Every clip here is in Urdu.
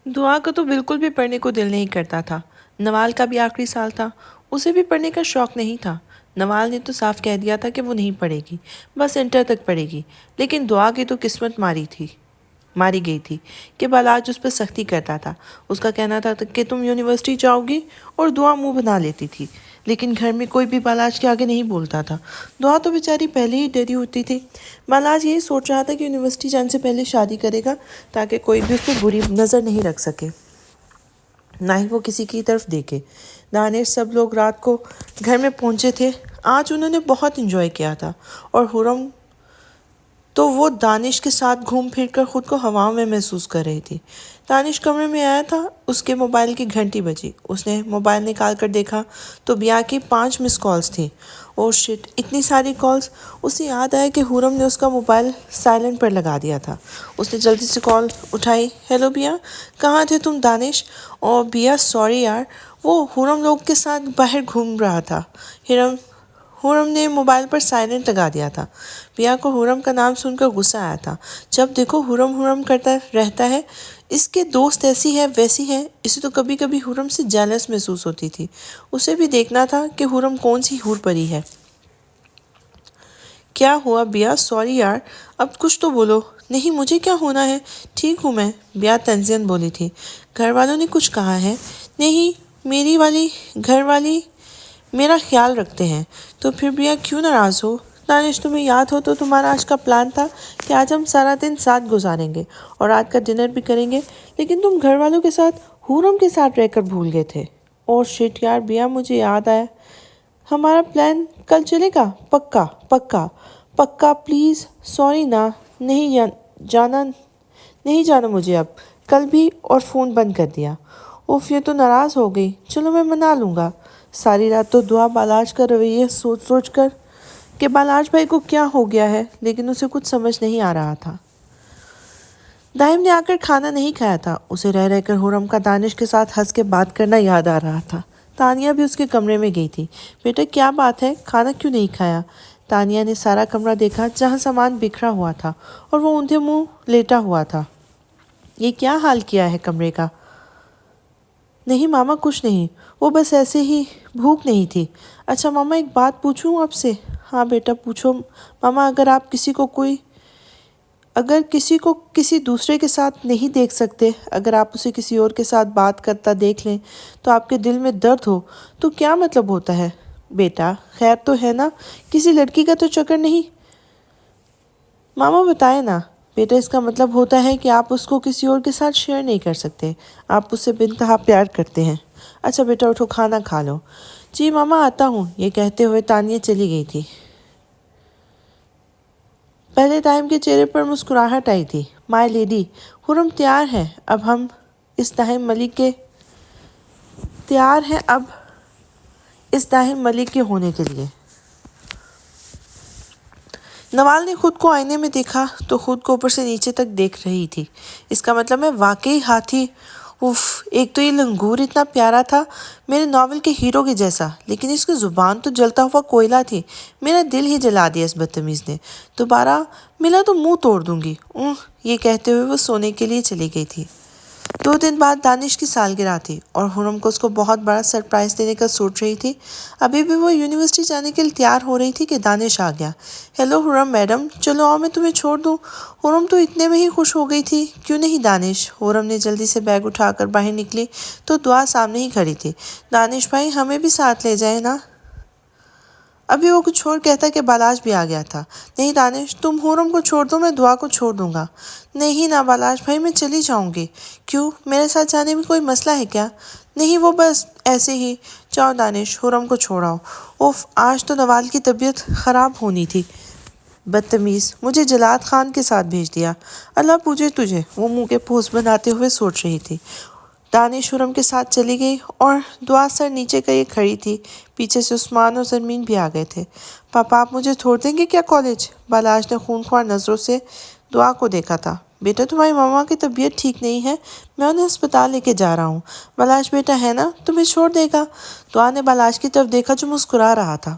دعا کا تو بالکل بھی پڑھنے کو دل نہیں کرتا تھا۔ نوال کا بھی آخری سال تھا، اسے بھی پڑھنے کا شوق نہیں تھا۔ نوال نے تو صاف کہہ دیا تھا کہ وہ نہیں پڑھے گی، بس انٹر تک پڑھے گی، لیکن دعا کی تو قسمت ماری گئی تھی کہ بالاج اس پر سختی کرتا تھا۔ اس کا کہنا تھا کہ تم یونیورسٹی جاؤ گی، اور دعا منہ بنا لیتی تھی، لیکن گھر میں کوئی بھی بالاج کے آگے نہیں بولتا تھا۔ دعا تو بیچاری پہلے ہی ڈری ہوتی تھی۔ بالاج یہی سوچ رہا تھا کہ یونیورسٹی جانے سے پہلے شادی کرے گا تاکہ کوئی بھی اس پہ بری نظر نہیں رکھ سکے، نہ ہی وہ کسی کی طرف دیکھے۔ دانش سب لوگ رات کو گھر میں پہنچے تھے۔ آج انہوں نے بہت انجوائے کیا تھا، اور ہورم تو وہ دانش کے ساتھ گھوم پھر کر خود کو ہواؤں میں محسوس کر رہی تھی۔ دانش کمرے میں آیا تھا، اس کے موبائل کی گھنٹی بجی۔ اس نے موبائل نکال کر دیکھا تو بیا کی 5 مس کالز تھیں۔ اوہ شٹ، اتنی ساری کالز! اسے یاد آیا کہ ہورم نے اس کا موبائل سائلنٹ پر لگا دیا تھا۔ اس نے جلدی سے کال اٹھائی۔ ہیلو بیا، کہاں تھے تم دانش؟ اوہ بیا سوری یار، وہ ہورم لوگ کے ساتھ باہر گھوم رہا تھا۔ ہورم نے موبائل پر سائلنٹ لگا دیا تھا۔ بیا کو ہورم کا نام سن کر غصہ آیا تھا۔ جب دیکھو ہورم ہورم کرتا رہتا ہے، اس کے دوست ایسی ہے ویسی ہے۔ اسے تو کبھی کبھی ہورم سے جیلس محسوس ہوتی تھی۔ اسے بھی دیکھنا تھا کہ ہورم کون سی حور پری ہے۔ کیا ہوا بیا؟ سوری یار، اب کچھ تو بولو۔ نہیں، مجھے کیا ہونا ہے، ٹھیک ہوں میں، بیا تنزین بولی تھی۔ گھر والوں نے کچھ کہا ہے؟ نہیں، گھر والی میرا خیال رکھتے ہیں۔ تو پھر بیا کیوں ناراض ہو؟ دانش، تمہیں یاد ہو تو تمہارا آج کا پلان تھا کہ آج ہم سارا دن ساتھ گزاریں گے اور رات کا ڈنر بھی کریں گے، لیکن تم گھر والوں کے ساتھ ہورم کے ساتھ رہ کر بھول گئے تھے۔ اور شٹ یار بیا، مجھے یاد آیا، ہمارا پلان کل چلے گا؟ پکا پکا پکا پلیز؟ سوری نا، نہیں جانا مجھے اب، کل بھی، اور فون بند کر دیا۔ اوف، یہ تو ناراض ہو گئی۔ چلو میں منا لوں گا۔ ساری رات تو دعا بالاج کا رویہ سوچ کر کہ بالاج بھائی کو کیا ہو گیا ہے، لیکن اسے کچھ سمجھ نہیں آ رہا تھا۔ دائم نے آ کر کھانا نہیں کھایا تھا۔ اسے رہ کر ہورم کا دانش کے ساتھ ہنس کے بات کرنا یاد آ رہا تھا۔ تانیہ بھی اس کے کمرے میں گئی تھی۔ بیٹا کیا بات ہے، کھانا کیوں نہیں کھایا؟ تانیہ نے سارا کمرہ دیکھا جہاں سامان بکھرا ہوا تھا اور وہ اندھے منہ لیٹا ہوا تھا۔ یہ کیا حال کیا ہے کمرے کا؟ نہیں ماما، کچھ نہیں، وہ بس ایسے ہی، بھوک نہیں تھی۔ اچھا ماما، ایک بات پوچھوں آپ سے؟ ہاں بیٹا پوچھو ماما۔ اگر کسی کو کسی دوسرے کے ساتھ نہیں دیکھ سکتے، اگر آپ اسے کسی اور کے ساتھ بات کرتا دیکھ لیں تو آپ کے دل میں درد ہو، تو کیا مطلب ہوتا ہے؟ بیٹا خیر تو ہے نا، کسی لڑکی کا تو چکر نہیں؟ ماما بتائے نا بیٹا، اس کا مطلب ہوتا ہے کہ آپ اس کو کسی اور کے ساتھ شیئر نہیں کر سکتے، آپ اس سے بے-انتہا پیار کرتے ہیں۔ اچھا بیٹا اٹھو، کھانا کھا لو۔ جی ماما آتا ہوں، یہ کہتے ہوئے تانیہ چلی گئی تھی۔ پہلے دائم کے چہرے پر مسکراہٹ آئی تھی۔ مائی لیڈی، ہورم تیار ہے اب اس دائم ملک کے ہونے کے لیے۔ نوال نے خود کو آئینے میں دیکھا تو خود کو اوپر سے نیچے تک دیکھ رہی تھی۔ اس کا مطلب میں واقعی ہاتھی، اف، ایک تو یہ لنگور اتنا پیارا تھا، میرے ناول کے ہیرو کے جیسا، لیکن اس کی زبان تو جلتا ہوا کوئلہ تھی۔ میرا دل ہی جلا دیا اس بدتمیز نے۔ دوبارہ ملا تو منہ توڑ دوں گی۔ یہ کہتے ہوئے وہ سونے کے لیے چلی گئی تھی۔ 2 دن بعد دانش کی سالگرہ تھی اور ہورم کو اس کو بہت بڑا سرپرائز دینے کا سوچ رہی تھی۔ ابھی بھی وہ یونیورسٹی جانے کے لیے تیار ہو رہی تھی کہ دانش آ گیا۔ ہیلو ہورم میڈم، چلو آؤ میں تمہیں چھوڑ دوں۔ ہورم تو اتنے میں ہی خوش ہو گئی تھی۔ کیوں نہیں دانش؟ ہورم نے جلدی سے بیگ اٹھا کر باہر نکلی تو دعا سامنے ہی کھڑی تھی۔ دانش بھائی، ہمیں بھی ساتھ لے جائیں نا۔ ابھی وہ کچھ اور کہتا کہ بالاج بھی آ گیا تھا۔ نہیں دانش، تم ہورم کو چھوڑ دو، میں دعا کو چھوڑ دوں گا۔ نہیں نا بالاج بھائی، میں چلی جاؤں گی۔ کیوں، میرے ساتھ جانے میں کوئی مسئلہ ہے کیا؟ نہیں، وہ بس ایسے ہی۔ جاؤ دانش، ہورم کو چھوڑاؤ۔ اوف، آج تو نوال کی طبیعت خراب ہونی تھی۔ بدتمیز، مجھے جلاد خان کے ساتھ بھیج دیا۔ اللہ پوجے تجھے، وہ منہ کے پوز بناتے ہوئے سوچ رہی تھی۔ دانش ہورم کے ساتھ چلی گئی اور دعا سر نیچے کیے کھڑی تھی۔ پیچھے سے عثمان اور زرمین بھی آ گئے تھے۔ پاپا آپ مجھے چھوڑ دیں گے کیا کالج؟ بالاج نے خونخوار نظروں سے دعا کو دیکھا تھا۔ بیٹا تمہاری ماما کی طبیعت ٹھیک نہیں ہے، میں انہیں ہسپتال لے کے جا رہا ہوں۔ بالاج بیٹا ہے نا، تمہیں چھوڑ دے گا؟ دعا نے بالاج کی طرف دیکھا جو مسکرا رہا تھا۔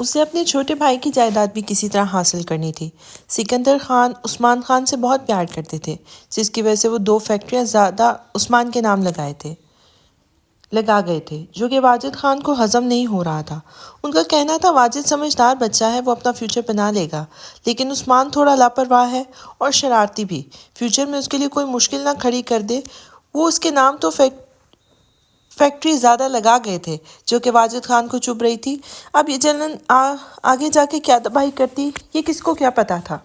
اسے اپنے چھوٹے بھائی کی جائیداد بھی کسی طرح حاصل کرنی تھی۔ سکندر خان عثمان خان سے بہت پیار کرتے تھے، جس کی وجہ سے وہ 2 فیکٹریاں زیادہ عثمان کے نام لگا گئے تھے، جو کہ واجد خان کو ہضم نہیں ہو رہا تھا۔ ان کا کہنا تھا واجد سمجھدار بچہ ہے، وہ اپنا فیوچر بنا لے گا، لیکن عثمان تھوڑا لاپرواہ ہے اور شرارتی بھی۔ فیوچر میں اس کے لیے کوئی مشکل نہ کھڑی کر دے۔ وہ اس کے نام تو فیکٹری زیادہ لگا گئے تھے، جو کہ واجد خان کو چبھ رہی تھی۔ اب یہ جلن آگے جا کے کیا تباہی کرتی، یہ کس کو کیا پتا تھا۔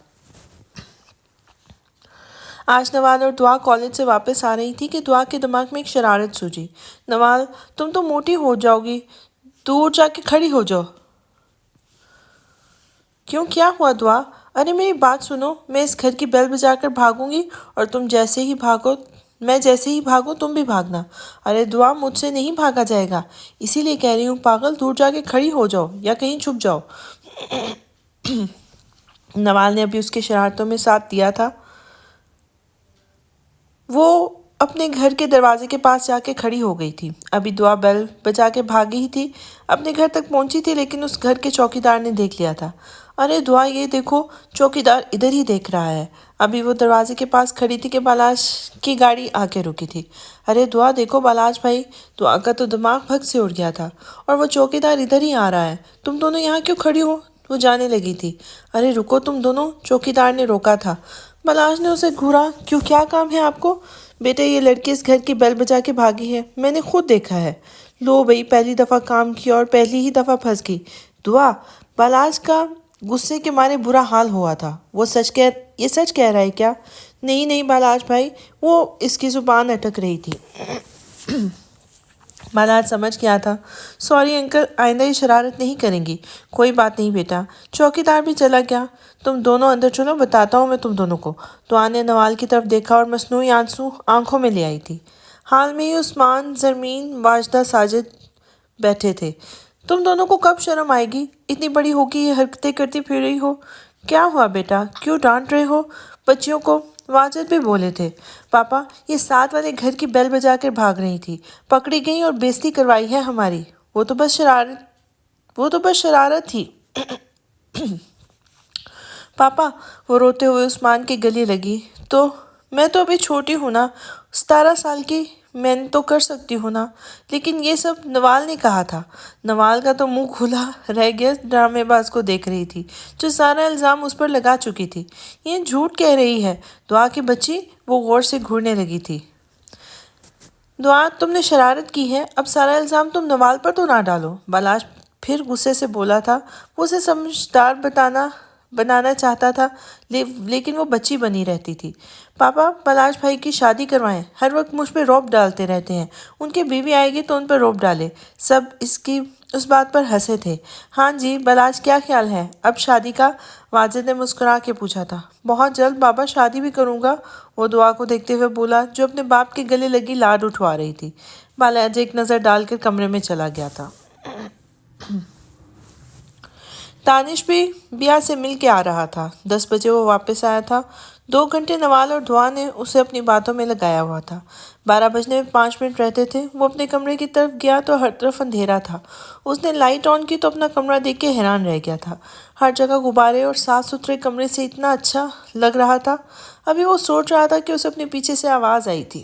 آج نوال اور دعا کالج سے واپس آ رہی تھی کہ دعا کے دماغ میں ایک شرارت سوجی۔ نوال، تم تو موٹی ہو جاؤ گی، دور جا کے کھڑی ہو جاؤ۔ کیوں، کیا ہوا دعا؟ ارے میری بات سنو، میں اس گھر کی بیل بجا کر بھاگوں گی اور میں جیسے ہی بھاگوں تم بھی بھاگنا۔ ارے دعا، مجھ سے نہیں بھاگا جائے گا، اسی لیے کہہ رہی ہوں پاگل، دور جا کے کھڑی ہو جاؤ یا کہیں چھپ جاؤ۔ نوال نے ابھی اس کے شرارتوں میں ساتھ دیا تھا۔ وہ اپنے گھر کے دروازے کے پاس جا کے کھڑی ہو گئی تھی۔ ابھی دعا بیل بجا کے بھاگی ہی تھی، اپنے گھر تک پہنچی تھی، لیکن اس گھر کے چوکیدار نے دیکھ لیا تھا۔ ارے دعا، یہ دیکھو، چوکیدار ادھر ہی دیکھ رہا ہے۔ ابھی وہ دروازے کے پاس کھڑی تھی کہ بالاج کی گاڑی آ کے رکی تھی۔ ارے دعا دیکھو بالاج بھائی، دعا کا تو دماغ بھگ سے اڑ گیا تھا، اور وہ چوکیدار ادھر ہی آ رہا ہے، تم دونوں یہاں کیوں کھڑی ہو؟ وہ جانے لگی تھی۔ ارے رکو تم دونوں، چوکیدار نے روکا تھا۔ بالاج نے اسے گھورا۔ کیوں، کیا کام ہے آپ کو؟ بیٹے، یہ لڑکی اس گھر کی بیل بجا کے بھاگی ہے، میں نے خود دیکھا ہے۔ لو بھئی، پہلی دفعہ کام کیا اور پہلی ہی دفعہ پھنس گئی۔ دعا، بالاج کا غصے کے مارے برا حال ہوا تھا۔ یہ سچ کہہ رہا ہے کیا؟ نہیں بالاج بھائی، وہ اس کی زبان اٹک رہی تھی۔ بالاج سمجھ گیا تھا۔ سوری انکل، آئندہ یہ شرارت نہیں کریں گی۔ کوئی بات نہیں بیٹا۔ چوکیدار بھی چلا گیا۔ تم دونوں اندر چلو، بتاتا ہوں میں تم دونوں کو۔ دعا نے نوال کی طرف دیکھا اور مصنوعی آنسو آنکھوں میں لے آئی تھی۔ حال میں ہی عثمان، زرمین، واجدہ، ساجد بیٹھے تھے۔ تم دونوں کو کب شرم آئے گی؟ اتنی بڑی ہوگی یہ حرکتیں کرتی پھر رہی ہو۔ کیا ہوا بیٹا، کیوں ڈانٹ رہے ہو بچیوں کو؟ واجد بھی بولے تھے۔ پاپا، یہ ساتھ والے گھر کی بیل بجا کر بھاگ رہی تھی، پکڑی گئی اور بےزتی کروائی ہے ہماری۔ وہ تو بس شرارت تھی۔ پاپا، وہ روتے ہوئے عثمان کے گلے لگی، تو میں تو ابھی چھوٹی ہوں نا، 17 سال کی، میں تو کر سکتی ہوں نا۔ لیکن یہ سب نوال نے کہا تھا۔ نوال کا تو منہ کھلا رہ گیا، ڈرامے باز کو دیکھ رہی تھی جو سارا الزام اس پر لگا چکی تھی۔ یہ جھوٹ کہہ رہی ہے دعا کی بچی، وہ غور سے گھورنے لگی تھی۔ دعا، تم نے شرارت کی ہے، اب سارا الزام تم نوال پر تو نہ ڈالو۔ بالاج پھر غصے سے بولا تھا۔ وہ اسے سمجھدار بنانا چاہتا تھا، لیکن وہ بچی بنی رہتی تھی۔ پاپا، بالاج بھائی کی شادی کروائیں، ہر وقت مجھ پہ رعب ڈالتے رہتے ہیں، ان کی بیوی آئے گی تو ان پر رعب ڈالے۔ سب اس بات پر ہنسے تھے۔ ہاں جی، بالاج کیا خیال ہے اب شادی کا؟ واجد نے مسکرا کے پوچھا تھا۔ بہت جلد بابا، شادی بھی کروں گا، وہ دعا کو دیکھتے ہوئے بولا، جو اپنے باپ کے گلے لگی لاڈ اٹھوا رہی تھی۔ بالاج ایک نظر ڈال کر کمرے میں چلا گیا تھا۔ دانش بھی بیا سے مل کے آ رہا تھا۔ 10 بجے وہ واپس آیا تھا۔ 2 گھنٹے نوال اور دعا نے اسے اپنی باتوں میں لگایا ہوا تھا۔ 12 بجنے میں 5 منٹ رہتے تھے۔ وہ اپنے کمرے کی طرف گیا تو ہر طرف اندھیرا تھا۔ اس نے لائٹ آن کی تو اپنا کمرہ دیکھ کے حیران رہ گیا تھا۔ ہر جگہ غبارے اور صاف ستھرے کمرے سے اتنا اچھا لگ رہا تھا۔ ابھی وہ سوچ رہا تھا کہ اسے اپنے پیچھے سے آواز آئی تھی،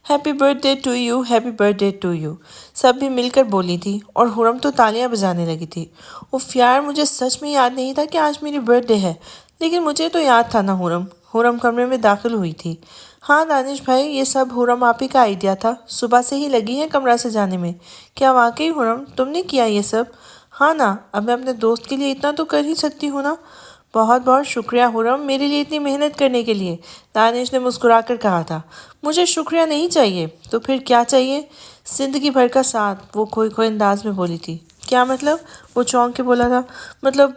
happy birthday to you, happy birthday to you. سب بھی مل کر بولی تھی اور حرم تو تالیاں بجانے لگی تھی۔ اف یار، مجھے سچ میں یاد نہیں تھا کہ آج میری برتھ ڈے ہے، لیکن مجھے تو یاد تھا نا حرم۔ حرم کمرے میں داخل ہوئی تھی۔ ہاں دانش بھائی، یہ سب حرم آپ ہی کا آئیڈیا تھا، صبح سے ہی لگی ہے کمرہ سجانے میں۔ کیا واقعی حرم تم نے کیا یہ سب؟ ہاں نا، اب میں اپنے دوست کے لیے اتنا تو کر ہی سکتی ہوں نا۔ بہت بہت شکریہ حرم، میرے لیے اتنی محنت کرنے کے لیے، دانش نے مسکرا کر کہا تھا۔ مجھے شکریہ نہیں چاہیے، تو پھر کیا چاہیے؟ زندگی بھر کا ساتھ، وہ کھوئے انداز میں بولی تھی۔ کیا مطلب؟ وہ چونک کے بولا تھا۔ مطلب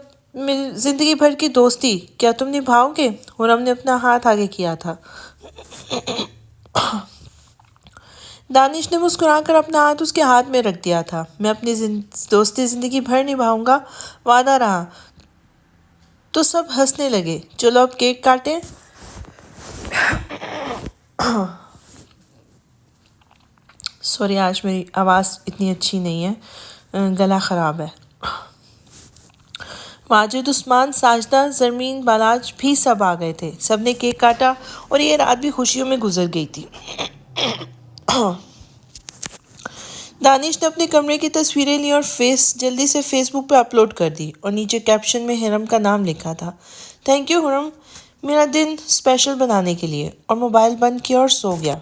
زندگی بھر کی دوستی، کیا تم نبھاؤ گے؟ حرم نے اپنا ہاتھ آگے کیا تھا۔ دانش نے مسکرا کر اپنا ہاتھ اس کے ہاتھ میں رکھ دیا تھا۔ میں اپنی دوستی زندگی بھر نبھاؤں گا، وعدہ رہا۔ تو سب ہنسنے لگے۔ چلو اب کیک کاٹیں۔ سوری، آج میری آواز اتنی اچھی نہیں ہے۔ گلا خراب ہے۔ ماجد، عثمان، ساجدہ، زرمین، بالاج بھی سب آ گئے تھے۔ سب نے کیک کاٹا اور یہ رات بھی خوشیوں میں گزر گئی تھی۔ دانش نے اپنے کمرے کی تصویریں لی اور جلدی سے فیس بک پہ اپلوڈ کر دی اور نیچے کیپشن میں حرم کا نام لکھا تھا۔ تھینک یو حرم میرا دن اسپیشل بنانے کے لیے، اور موبائل بند کیا اور سو گیا۔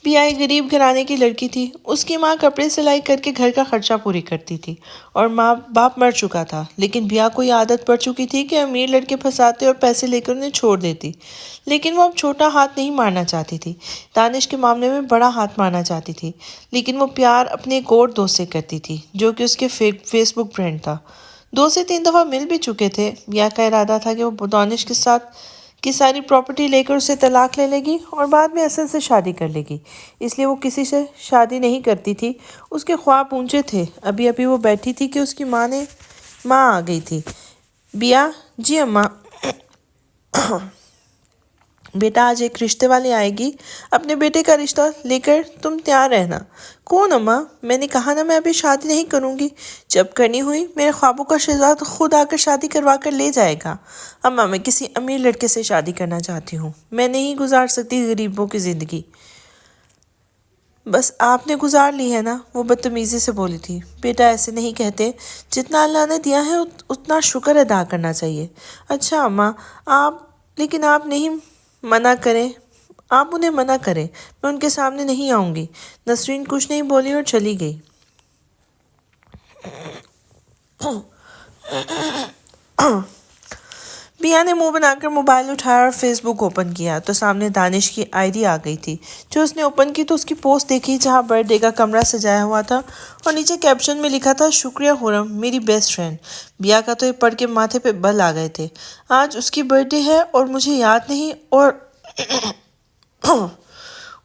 بیا ایک غریب گھرانے کی لڑکی تھی۔ اس کی ماں کپڑے سلائی کر کے گھر کا خرچہ پوری کرتی تھی اور ماں باپ مر چکا تھا، لیکن بیا کو یہ عادت پڑ چکی تھی کہ امیر لڑکے پھنساتے اور پیسے لے کر انہیں چھوڑ دیتی، لیکن وہ اب چھوٹا ہاتھ نہیں مارنا چاہتی تھی۔ دانش کے معاملے میں بڑا ہاتھ مارنا چاہتی تھی، لیکن وہ پیار اپنے ایک اور دوست سے کرتی تھی جو کہ اس کے فیس بک فرینڈ تھا۔ 2 سے 3 دفعہ مل بھی چکے تھے۔ بیا کا ارادہ تھا کہ وہ دانش کے ساتھ کی ساری پراپرٹی لے کر اسے طلاق لے گی اور بعد میں اصل سے شادی کر لے گی، اس لیے وہ کسی سے شادی نہیں کرتی تھی۔ اس کے خواب اونچے تھے۔ ابھی وہ بیٹھی تھی کہ اس کی ماں آ گئی تھی۔ بیا، جی اماں۔ بیٹا آج ایک رشتے والی آئے گی، اپنے بیٹے کا رشتہ لے کر تم تیار رہنا۔ کون اماں؟ میں نے کہا نا میں ابھی شادی نہیں کروں گی، جب کرنی ہوئی میرے خوابوں کا شہزاد خود آ کر شادی کروا کر لے جائے گا۔ اماں میں کسی امیر لڑکے سے شادی کرنا چاہتی ہوں، میں نہیں گزار سکتی غریبوں کی زندگی۔ بس آپ نے گزار لی ہے نا، وہ بدتمیزی سے بولی تھی۔ بیٹا ایسے نہیں کہتے، جتنا اللہ نے دیا ہے اتنا شکر ادا کرنا چاہیے۔ اچھا اماں، لیکن آپ نہیں منع کریں، آپ انہیں منع کریں، میں ان کے سامنے نہیں آؤں گی۔ نسرین کچھ نہیں بولی اور چلی گئی۔ بیا نے منہ بنا کر موبائل اٹھایا اور فیس بک اوپن کیا تو سامنے دانش کی آئی ڈی آ گئی تھی۔ جو اس نے اوپن کی تو اس کی پوسٹ دیکھی جہاں برتھ ڈے کا کمرہ سجایا ہوا تھا اور نیچے کیپشن میں لکھا تھا، شکریہ حرم، میری بیسٹ فرینڈ۔ بیا کا تو یہ پڑھ کے ماتھے پہ بل آ گئے تھے۔ آج اس کی برتھ ڈے ہے اور مجھے یاد نہیں، اور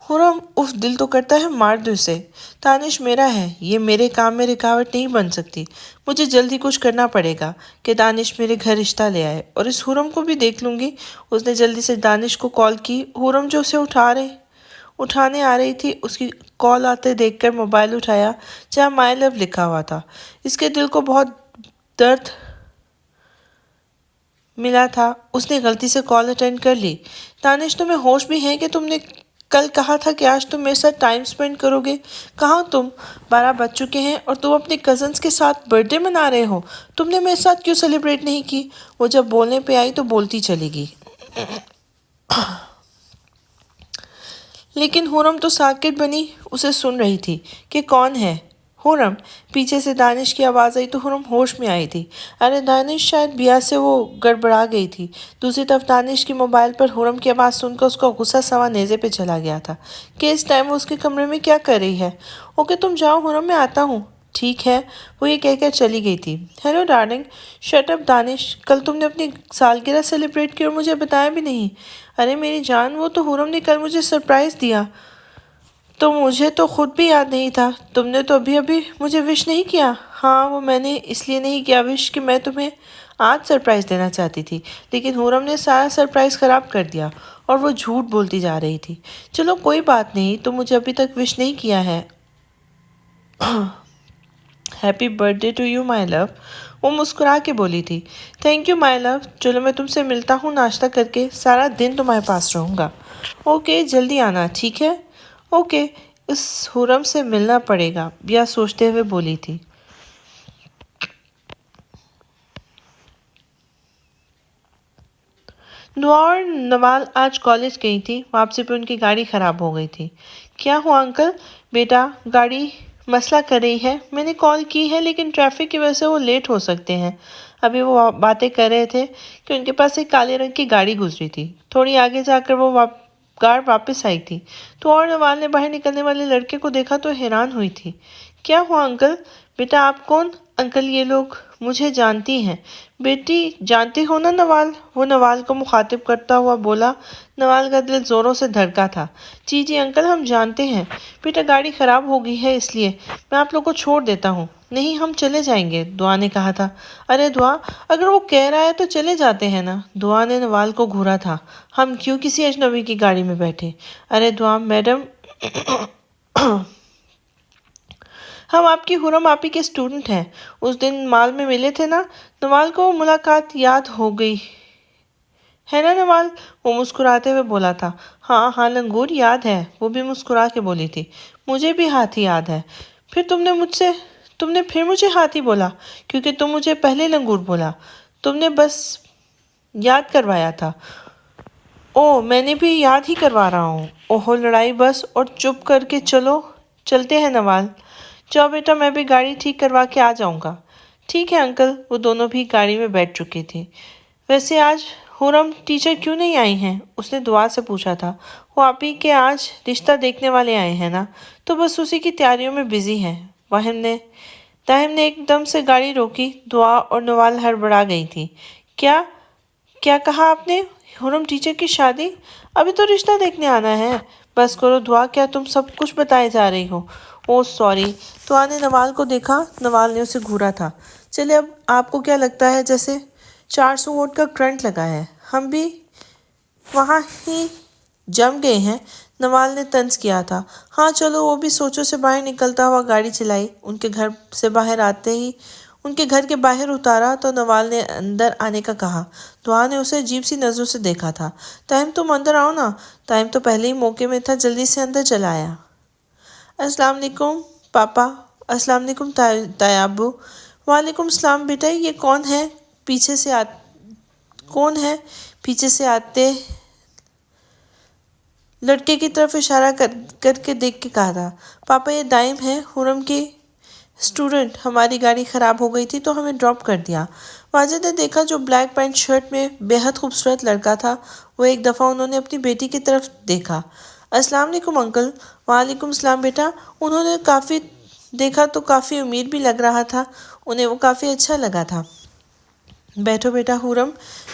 حرم، اف دل تو کرتا ہے مار دو اسے۔ دانش میرا ہے، یہ میرے کام میں رکاوٹ نہیں بن سکتی۔ مجھے جلدی کچھ کرنا پڑے گا کہ دانش میرے گھر رشتہ لے آئے، اور اس حرم کو بھی دیکھ لوں گی۔ اس نے جلدی سے دانش کو کال کی۔ حرم جو اسے اٹھانے آ رہی تھی، اس کی کال آتے دیکھ کر موبائل اٹھایا جہاں مائی لو لکھا ہوا تھا۔ اس کے دل کو بہت درد ملا تھا۔ اس نے غلطی سے کال اٹینڈ کر لی۔ دانش، تمہیں ہوش بھی ہے کہ تم نے کل کہا تھا کہ آج تم میرے ساتھ ٹائم سپینڈ کرو گے؟ کہاں تم؟ 12 بج چکے ہیں اور تم اپنے کزنز کے ساتھ برتھ ڈے منا رہے ہو۔ تم نے میرے ساتھ کیوں سیلیبریٹ نہیں کی؟ وہ جب بولنے پہ آئی تو بولتی چلی گئی، لیکن حرم تو ساکت بنی اسے سن رہی تھی کہ کون ہے حرم؟ پیچھے سے دانش کی آواز آئی تو حرم ہوش میں آئی تھی۔ ارے دانش، شاید بیا سے وہ گڑبڑا گئی تھی۔ دوسری طرف دانش کی موبائل پر حرم کی آواز سن کر اس کا غصہ سوا نیزے پہ چلا گیا تھا کہ اس ٹائم وہ اس کے کمرے میں کیا کر رہی ہے۔ اوکے تم جاؤ حرم، میں آتا ہوں۔ ٹھیک ہے، وہ یہ کہہ کر چلی گئی تھی۔ Hello darling. شٹ اپ دانش، کل تم نے اپنی سالگرہ سیلیبریٹ کی اور مجھے بتایا بھی نہیں۔ ارے میری جان، وہ تو حرم نے کل مجھے سرپرائز دیا تو مجھے تو خود بھی یاد نہیں تھا۔ تم نے تو ابھی مجھے وش نہیں کیا۔ ہاں، وہ میں نے اس لیے نہیں کیا وش کہ میں تمہیں آج سرپرائز دینا چاہتی تھی، لیکن حرم نے سارا سرپرائز خراب کر دیا اور وہ جھوٹ بولتی جا رہی تھی۔ چلو کوئی بات نہیں، تم مجھے ابھی تک وش نہیں کیا ہے۔ Happy birthday to you my love, وہ مسکرا کے بولی تھی۔ تھینک یو مائی لو، چلو میں تم سے ملتا ہوں ناشتہ کر کے، سارا دن تمہارے پاس رہوں گا۔ اوکے، جلدی آنا، ٹھیک ہے؟ اوکے، اس حرم سے ملنا پڑے گا، بیا سوچتے ہوئے بولی تھی۔ دعا اور نوال آج کالج گئی تھی۔ واپسی پہ ان کی گاڑی خراب ہو گئی تھی۔ کیا ہوا انکل؟ بیٹا، گاڑی مسئلہ کر رہی ہے۔ میں نے کال کی ہے لیکن ٹریفک کی وجہ سے وہ لیٹ ہو سکتے ہیں۔ ابھی وہ باتیں کر رہے تھے کہ ان کے پاس ایک کالے رنگ کی گاڑی گزری تھی۔ تھوڑی آگے جا کر وہ کار واپس آئی تھی تو اور نوال نے باہر نکلنے والے لڑکے کو دیکھا تو حیران ہوئی تھی۔ کیا ہوا انکل؟ بیٹا آپ کون؟ انکل یہ لوگ مجھے جانتی ہیں۔ بیٹی جانتی ہو نا نوال؟ وہ نوال کو مخاطب کرتا ہوا بولا۔ نوال کا دل زوروں سے دھڑکا تھا۔ جی جی انکل، ہم جانتے ہیں۔ بیٹا گاڑی خراب ہو گئی ہے اس لیے میں آپ لوگ کو چھوڑ دیتا ہوں۔ نہیں، ہم چلے جائیں گے، دعا نے کہا تھا۔ ارے دعا، اگر وہ کہہ رہا ہے تو چلے جاتے ہیں نا۔ دعا نے نوال کو گھورا تھا۔ ہم کیوں کسی اجنبی کی گاڑی میں بیٹھے؟ ارے دعا میڈم، ہم آپ کی حرم آپی کے اسٹوڈنٹ ہیں، اس دن مال میں ملے تھے نا؟ نوال کو ملاقات یاد ہو گئی ہے نا نوال؟ وہ مسکراتے ہوئے بولا تھا۔ ہاں ہاں لنگور، یاد ہے، وہ بھی مسکرا کے بولی تھی۔ مجھے بھی ہاتھی یاد ہے۔ پھر تم نے پھر مجھے ہاتھی بولا کیونکہ تم مجھے پہلے لنگور بولا۔ تم نے بس یاد کروایا تھا۔ میں نے بھی یاد ہی کروا رہا ہوں۔ اوہو لڑائی بس اور چپ کر کے چلتے ہیں نوال۔ جاؤ بیٹا، میں بھی گاڑی ٹھیک کروا کے آ جاؤں گا۔ ٹھیک ہے انکل۔ وہ دونوں بھی گاڑی میں بیٹھ چکے تھے۔ ویسے آج حرم ٹیچر کیوں نہیں آئی ہیں؟ اس نے دعا سے پوچھا تھا۔ وہ آپی کے آج رشتہ دیکھنے والے آئے ہیں نا، تو بس اسی کی تیاریوں میں بزی ہیں۔ داہم نے ایک دم سے گاڑی روکی۔ دعا اور نوال ہڑبڑا گئی تھی۔ کیا کہا آپ نے؟ حرم ٹیچر کی شادی؟ ابھی تو رشتہ دیکھنے آنا ہے۔ بس کرو دعا، کیا تم سب کچھ بتائے جا رہی ہو؟ سوری۔ دعا نے نوال کو دیکھا۔ نوال نے اسے گھورا تھا۔ چلے، اب آپ کو کیا لگتا ہے جیسے 400 ووٹ کا کرنٹ لگا ہے؟ ہم بھی وہاں ہی جم گئے ہیں، نوال نے طنز کیا تھا۔ ہاں چلو۔ وہ بھی سوچوں سے باہر نکلتا ہوا گاڑی چلائی۔ ان کے گھر کے باہر اتارا تو نوال نے اندر آنے کا کہا۔ دعا نے اسے عجیب سی نظروں سے دیکھا تھا۔ تاہم تم اندر آؤ نا۔ تاہم تو پہلے ہی موقع میں تھا، جلدی سے اندر چلا آیا۔ السلام علیکم پاپا۔ السلام علیکم تایا ابو۔ وعلیکم السلام بیٹا، یہ کون ہے؟ پیچھے سے آتے لڑکے کی طرف اشارہ کر کے دیکھ کے کہا تھا۔ پاپا یہ دائم ہے، حرم کی اسٹوڈنٹ۔ ہماری گاڑی خراب ہو گئی تھی تو ہمیں ڈراپ کر دیا۔ واجد نے دیکھا جو بلیک پینٹ شرٹ میں بے حد خوبصورت لڑکا تھا۔ وہ ایک دفعہ انہوں نے اپنی بیٹی کی طرف دیکھا۔ السلام علیکم انکل۔ وعلیکم السلام بیٹا۔ انہوں نے دیکھا تو کافی امیر بھی لگ رہا تھا۔ انہیں وہ کافی اچھا لگا تھا۔ بیٹھو بیٹا۔ حرم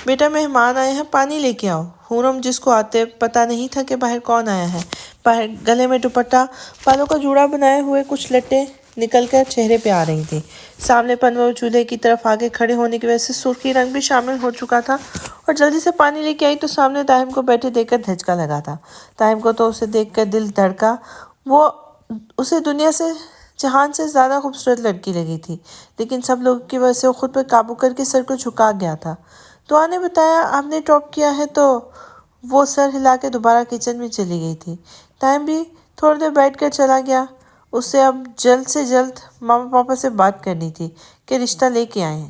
بیٹا، مہمان آئے ہیں، پانی لے کے آؤ۔ حرم، جس کو آتے پتہ نہیں تھا کہ باہر کون آیا ہے، باہر گلے میں دوپٹہ، بالوں کا جوڑا بنائے ہوئے کچھ لٹیں نکل کر چہرے پہ آ رہی تھی۔ سامنے پنوے اور چولہے کی طرف آگے کھڑے ہونے کی وجہ سے سرخی رنگ بھی شامل ہو چکا تھا، اور جلدی سے پانی لے کے آئی تو سامنے داہم کو بیٹھے دیکھ کر دھچکا لگا تھا۔ داہم کو تو اسے دیکھ کر دل دھڑکا۔ وہ اسے دنیا سے، جہان سے زیادہ خوبصورت لڑکی لگی تھی، لیکن سب لوگوں کی وجہ سے وہ خود پر قابو کر کے سر کو جھکا گیا تھا۔ دعا نے بتایا آپ نے ڈراپ کیا ہے، تو وہ سر ہلا کے دوبارہ کچن میں چلی گئی تھی۔ ٹائم بھی تھوڑی دیر بیٹھ کر چلا گیا۔ اسے اب جلد سے جلد ماما پاپا سے بات کرنی تھی کہ رشتہ لے کے آئیں۔